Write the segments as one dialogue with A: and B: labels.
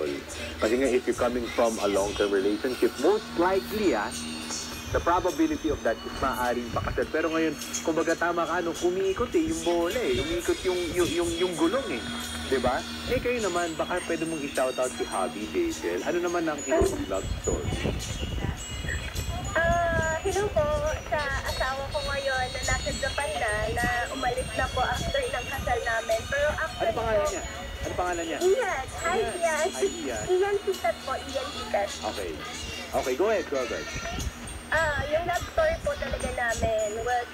A: successful. Kasi nga, if you're coming from a long-term relationship, most likely, the probability of that is maaaring pakasal. Pero ngayon, kumbaga tama ka, umiikot yung bola umiikot yung gulong Diba? Kayo naman, baka pwede mong i-shoutout si Hubby, Hazel. Ano naman ang inyong love story?
B: Hello po sa asawa ko ngayon na nasa Japan na umalis na po after ng kasal namin. Pero actually
A: Ano pangalan niya?
B: Ian. Hi, Ian.
A: Hi, Ian.
B: Ian Sikat po. Ian Sikat.
A: Okay, go ahead.
B: Yung love story po talaga namin was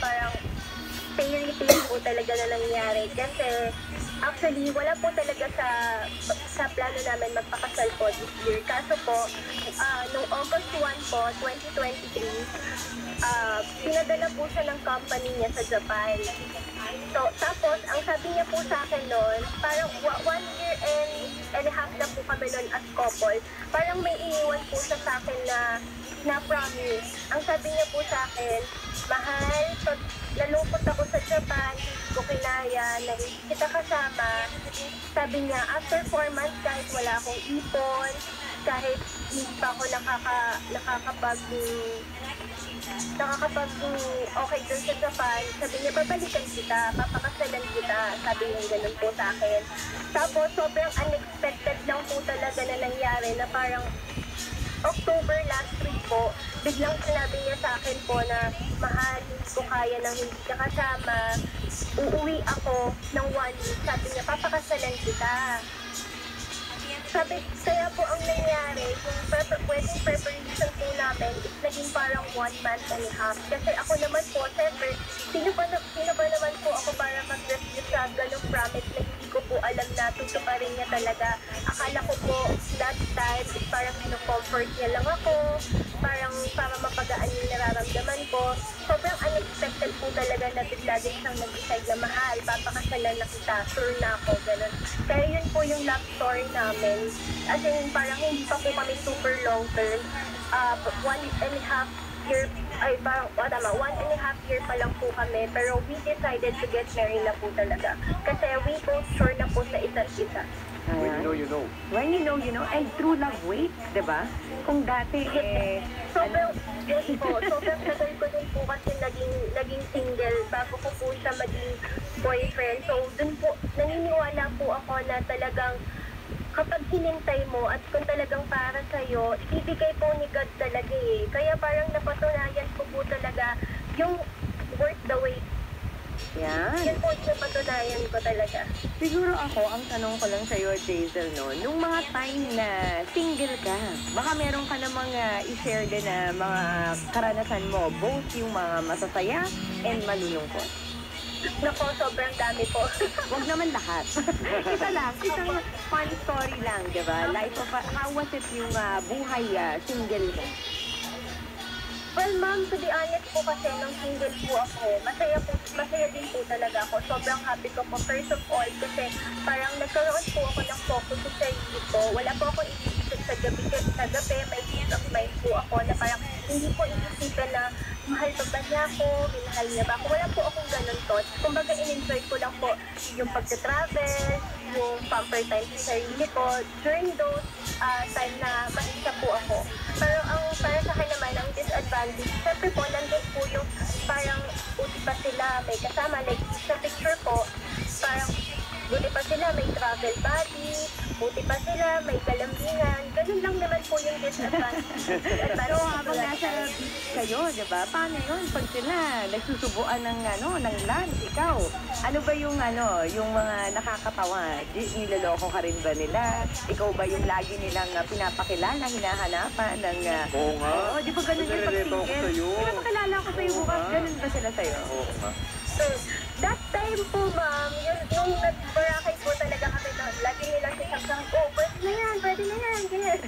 B: parang fairy tale po talaga na nangyari. Kasi actually, wala po talaga sa plano namin magpakasal po this year. Kaso po, nung August 1 po, 2023, pinadala po siya ng company niya sa Japan. So, tapos, ang sabi niya po sa akin noon, parang 1 year and a half na po kami noon as couple. Parang may iniwan po siya sa akin na promise. Ang sabi niya po sa akin, mahal, pag nalungkot ako sa Japan, hindi ko kinaya, na hindi kita kasama. Sabi niya, after 4 months, kahit wala akong ipon, kahit hindi pa ako nakakapag okay dun sa Japan, sabi niya, babalikan kita, papakasalan kita, sabi niya ganun po sa akin. Tapos, sobrang unexpected lang po talaga na nangyari na parang October last week po, biglang sinabi niya sa akin po na, mahal, hindi ko kaya nang hindi ka kasama, uuwi ako ng 1 week, sabi niya, papakasalan kita. Sabi, kaya po ang nangyari, yung wedding preparation po namin is naging parang 1 month and a half. Kasi ako naman po, siyempre, sino ba naman po ako para mag-refuse sa ganong promise na hindi ko po alam na tutuparin niya talaga. Akala ko po, that time, is parang comfort niya lang ako, parang para mapagaan yung nararamdaman ko. Sobrang unexpected po talaga na bigla din siyang nag-decide na mahal, papakasalan na kita, sure na ako, gano'n. Kaya yun po yung love story namin. As in, parang hindi pa po kami super long term. 1.5 year, parang, 1.5 year pa lang po kami. Pero we decided to get married na po talaga. Kasi we both sure na po sa isa't isa.
A: When you know, you know.
C: When you know, you know. And true love waits, diba? Kung dati,
B: sobrang tagal ko din po kasi naging single bago ko po siya maging boyfriend. So, dun po, naniniwala po ako na talagang kapag hinintay mo at kung talagang para sa'yo, ibibigay po ni God talaga Kaya parang napatunayan ko po talaga yung worth the wait.
C: yan.
B: Yan po yung napatunayan ko talaga.
C: Siguro ako, ang tanong ko lang sa'yo, Jazel, no? Nung mga time na single ka, baka meron ka namang i-share din na mga karanasan mo, both yung mga masasaya and malulungkot.
B: Nako, sobrang dami po.
C: Huwag naman lahat. Isa lang, isang fun story lang, di ba? Life of, how was it yung buhay single mo?
B: Well, ma'am, to be honest po kasi nung single po ako, masaya din po talaga ako. Sobrang happy ko po. First of all, kasi parang nagkaroon po ako ng focus sa sarili ko. Wala po ako iisip sa gabi, may peace of mind po ako na parang hindi po iisipin na mahal pa ba niya ako, minahal niya ba ako. Wala po akong ganun thoughts. Kumbaga, in-enjoy ko lang po yung pagka-travel, yung pamper time sa sarili ko. During those time na mag-isa po ako. Pero para sa akin naman, ang disadvantage, syempre po, nandun po yung parang buti pa sila, may kasama, like sa picture po, parang buti pa sila, may travel buddy, buti pa sila, may kalambingan. Ganun lang naman po yung disadvantage.
C: Pero habang nasa beach kayo, di ba? Paano yun? Pag sila nagsusubuan ng lunch, ikaw, ano ba yung yung mga nakakatawa? Niloloko ka rin ba nila? Ikaw ba yung lagi nilang pinapakilala, hinahanapan ng...
A: Oo nga.
C: Oo, di ba ganun yung pag-single? Pinapakilala ko sa'yo bukas, ganun ba sila sa'yo?
A: Oo nga.
B: That time po, ma'am, nung nag-Boracay po talaga kami noon, lagi nilang sinasabi, pwede na yan, ganyan.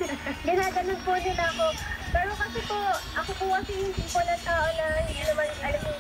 B: Ginaganon po nila ako. Pero kasi po, ako po kasi yung tipo na tao na hindi naman, alam mo,